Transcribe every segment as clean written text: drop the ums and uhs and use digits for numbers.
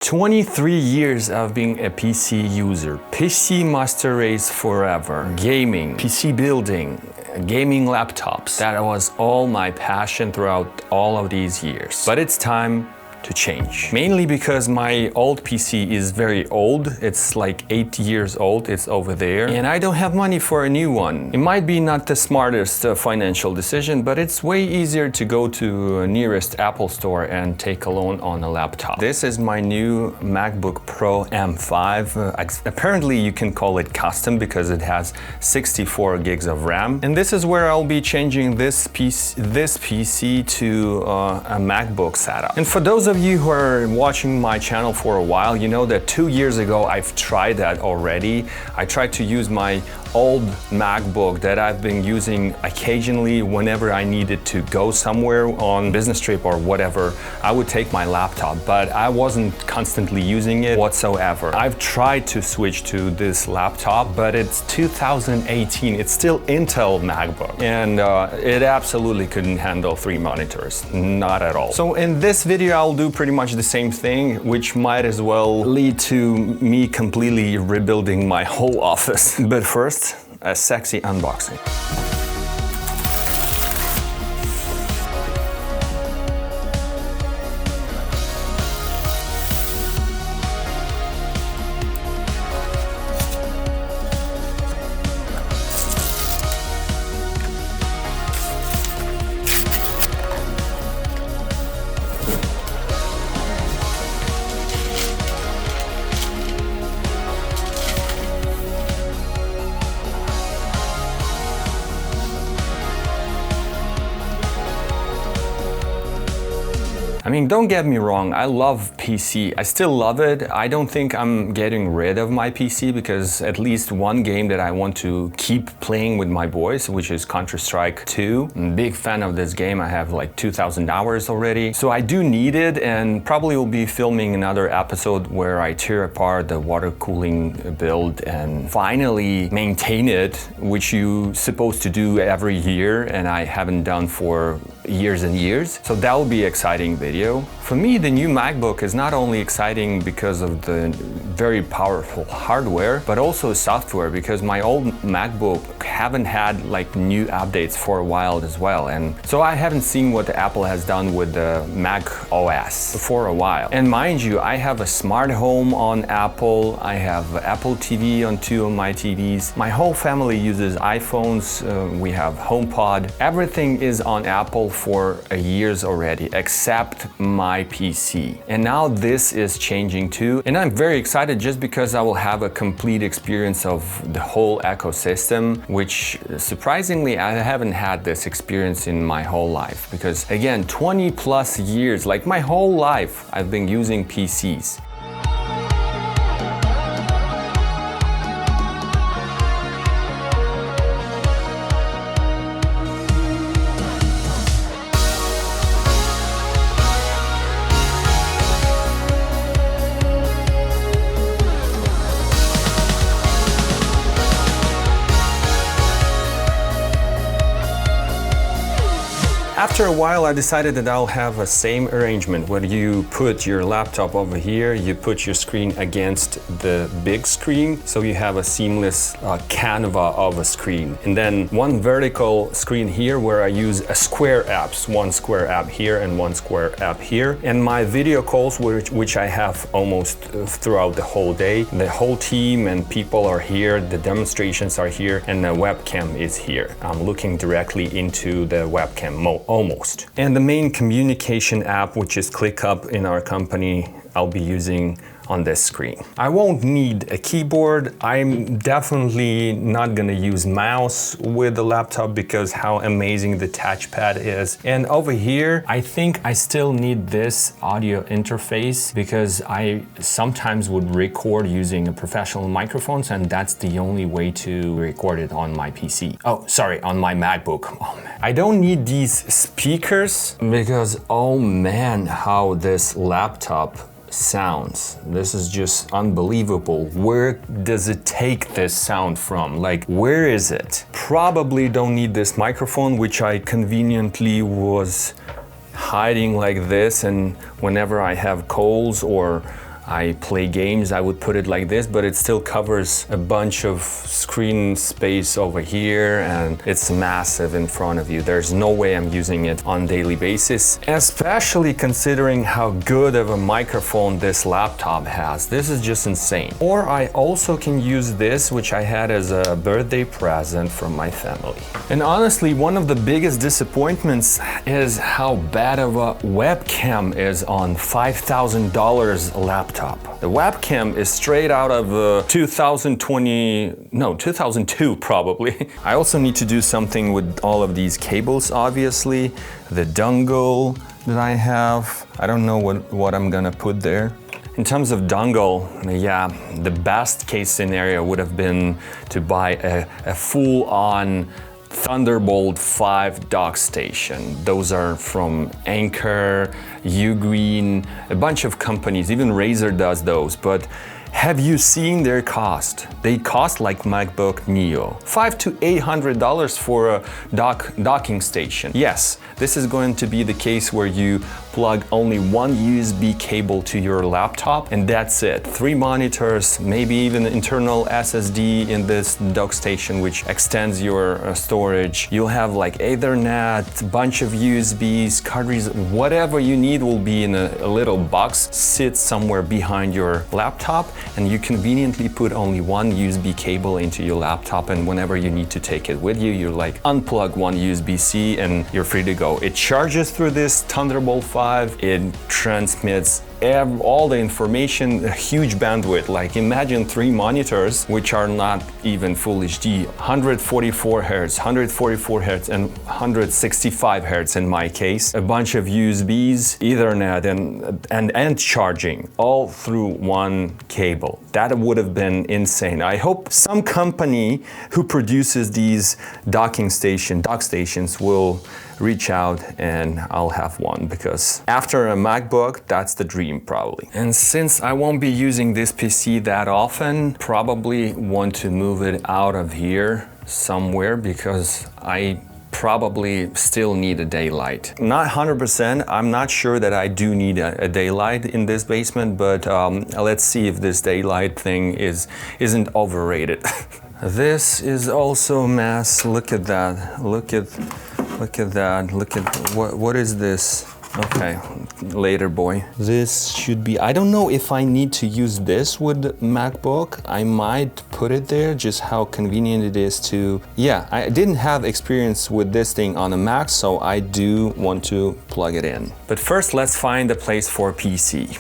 23 years of being a PC user, PC master race forever, gaming, PC building, gaming laptops. That was all my passion throughout all of these years. But it's time to change. Mainly because my old PC is very old. It's like 8 years old, it's over there. And I don't have money for a new one. It might be not the smartest financial decision, but it's way easier to go to nearest Apple store and take a loan on a laptop. This is my new MacBook Pro M5. Apparently you can call it custom because it has 64 gigs of RAM. And this is where I'll be changing this PC to a MacBook setup. And for those of you who are watching my channel for a while, you know that 2 years ago I've tried that already. I tried to use my old MacBook that I've been using occasionally whenever I needed to go somewhere on business trip or whatever. I would take my laptop, but I wasn't constantly using it whatsoever. I've tried to switch to this laptop, but it's 2018. It's still Intel MacBook, and it absolutely couldn't handle 3 monitors, not at all. So in this video, I'll do pretty much the same thing, which might as well lead to me completely rebuilding my whole office. But first, a sexy unboxing. I mean, don't get me wrong, I love PC. I still love it. I don't think I'm getting rid of my PC because at least one game that I want to keep playing with my boys, which is Counter-Strike 2. I'm a big fan of this game. I have like 2,000 hours already. So I do need it, and probably will be filming another episode where I tear apart the water cooling build and finally maintain it, which you're supposed to do every year, and I haven't done for years and years. So that will be an exciting video. For me, the new MacBook is not only exciting because of the very powerful hardware, but also software, because my old MacBook haven't had like new updates for a while as well. And so I haven't seen what Apple has done with the macOS for a while. And mind you, I have a smart home on Apple. I have Apple TV on 2 of my TVs. My whole family uses iPhones. We have HomePod. Everything is on Apple for years already, except my PC. And now this is changing too. And I'm very excited just because I will have a complete experience of the whole ecosystem, which surprisingly, I haven't had this experience in my whole life. Because again, 20 plus years, like my whole life, I've been using PCs. After a while, I decided that I'll have a same arrangement where you put your laptop over here, you put your screen against the big screen, so you have a seamless canvas of a screen. And then one vertical screen here where I use a square apps, one square app here and one square app here. And my video calls, which I have almost throughout the whole day. The whole team and people are here, the demonstrations are here, and the webcam is here. I'm looking directly into the webcam mode. Almost. And the main communication app, which is ClickUp in our company, I'll be using on this screen. I won't need a keyboard. I'm definitely not gonna use mouse with the laptop because how amazing the touchpad is. And over here, I think I still need this audio interface because I sometimes would record using a professional microphones, and that's the only way to record it on my PC. Oh, sorry, on my MacBook. Oh, man. I don't need these speakers because, oh man, how this laptop sounds. This is just unbelievable. Where does it take this sound from? Like, where is it? Probably don't need this microphone, which I conveniently was hiding like this, and whenever I have colds or I play games, I would put it like this, but it still covers a bunch of screen space over here, and it's massive in front of you. There's no way I'm using it on a daily basis, especially considering how good of a microphone this laptop has. This is just insane. Or I also can use this, which I had as a birthday present from my family. And honestly, one of the biggest disappointments is how bad of a webcam is on $5,000 laptop. The webcam is straight out of 2002 probably. I also need to do something with all of these cables, obviously. The dongle that I have, I don't know what I'm gonna put there. In terms of dongle, yeah, the best case scenario would have been to buy a full-on Thunderbolt 5 dock station. Those are from Anker, Ugreen, a bunch of companies, even Razer does those, but have you seen their cost? They cost like MacBook Neo. $500 to $800 for a docking station. Yes, this is going to be the case where you plug only one USB cable to your laptop and that's it. 3 monitors, maybe even internal SSD in this dock station which extends your storage. You'll have like Ethernet, a bunch of USBs, card readers, whatever you need will be in a little box, sits somewhere behind your laptop, and you conveniently put only one USB cable into your laptop, and whenever you need to take it with you, you like unplug one USB-C and you're free to go. It charges through this Thunderbolt 5, it transmits all the information, a huge bandwidth. Like imagine 3 monitors, which are not even full HD, 144 Hz, 144 Hz and 165 Hz in my case, a bunch of USBs, Ethernet and charging all through one cable. That would have been insane. I hope some company who produces these dock stations will reach out and I'll have one, because after a MacBook, that's the dream probably. And since I won't be using this PC that often, probably want to move it out of here somewhere because I probably still need a daylight. Not 100%, I'm not sure that I do need a daylight in this basement, but let's see if this daylight thing isn't overrated. This is also a mess. Look at that. Look at that. Look at what is this? Okay, later, boy. This should be, I don't know if I need to use this with MacBook. I might put it there, just how convenient it is to, yeah, I didn't have experience with this thing on a Mac, so I do want to plug it in. But first, let's find a place for PC.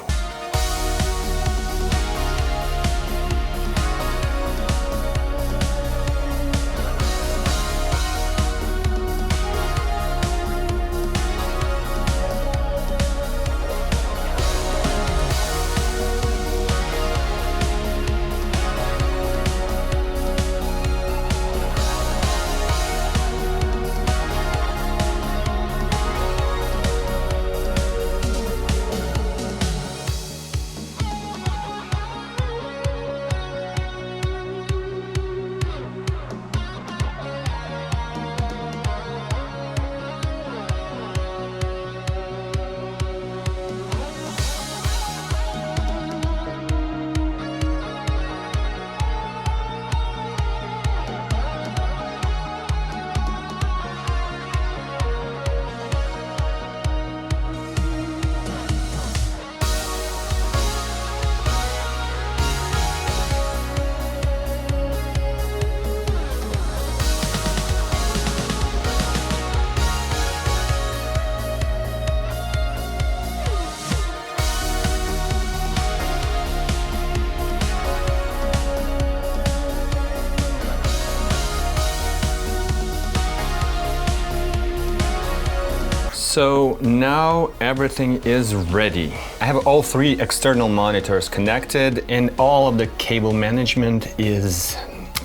So now everything is ready. I have all 3 external monitors connected and all of the cable management is,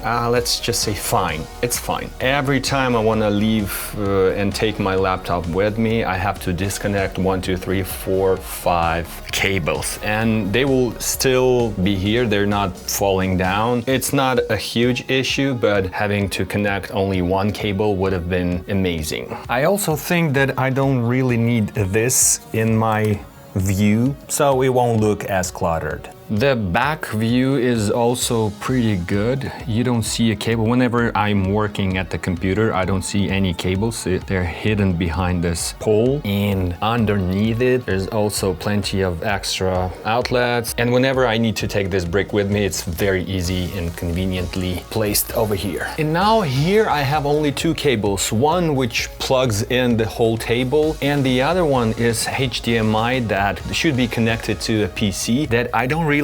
let's just say fine. It's fine. Every time I want to leave and take my laptop with me, I have to disconnect 1, 2, 3, 4, 5 cables, and they will still be here. They're not falling down. It's not a huge issue, but having to connect only 1 cable would have been amazing. I also think that I don't really need this in my view, so it won't look as cluttered. The back view is also pretty good. You don't see a cable. Whenever I'm working at the computer, I don't see any cables. They're hidden behind this pole, and underneath it, there's also plenty of extra outlets. And whenever I need to take this brick with me, it's very easy and conveniently placed over here. And now here I have only two cables, one which plugs in the whole table, and the other one is HDMI that should be connected to a PC that I don't really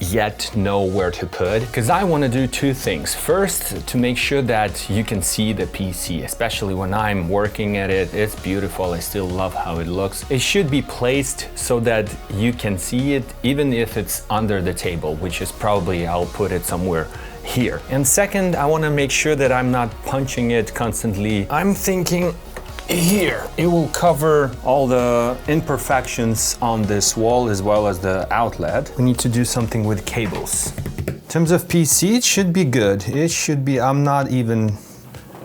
yet know where to put, because I want to do two things. First, to make sure that you can see the PC, especially when I'm working at it. It's beautiful. I still love how it looks. It should be placed so that you can see it even if it's under the table, which is probably, I'll put it somewhere here. And second, I want to make sure that I'm not punching it constantly. I'm thinking here it will cover all the imperfections on this wall as well as the outlet. We need to do something with cables. In terms of PC, it should be good. It should be, I'm not even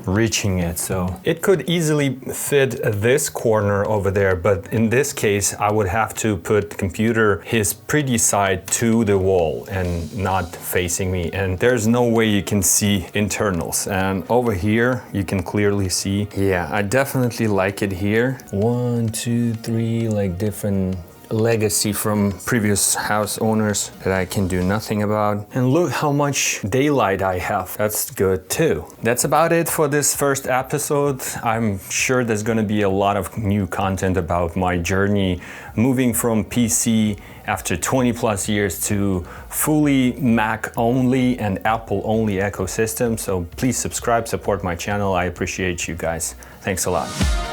reaching it, so it could easily fit this corner over there, but in this case I would have to put computer his pretty side to the wall and not facing me, and there's no way you can see internals. And over here you can clearly see, yeah, I definitely like it here. 1, 2, 3 like different legacy from previous house owners that I can do nothing about. And look how much daylight I have. That's good too. That's about it for this first episode. I'm sure there's going to be a lot of new content about my journey moving from PC after 20 plus years to fully Mac only and Apple only ecosystem. So please subscribe, support my channel. I appreciate you guys. Thanks a lot.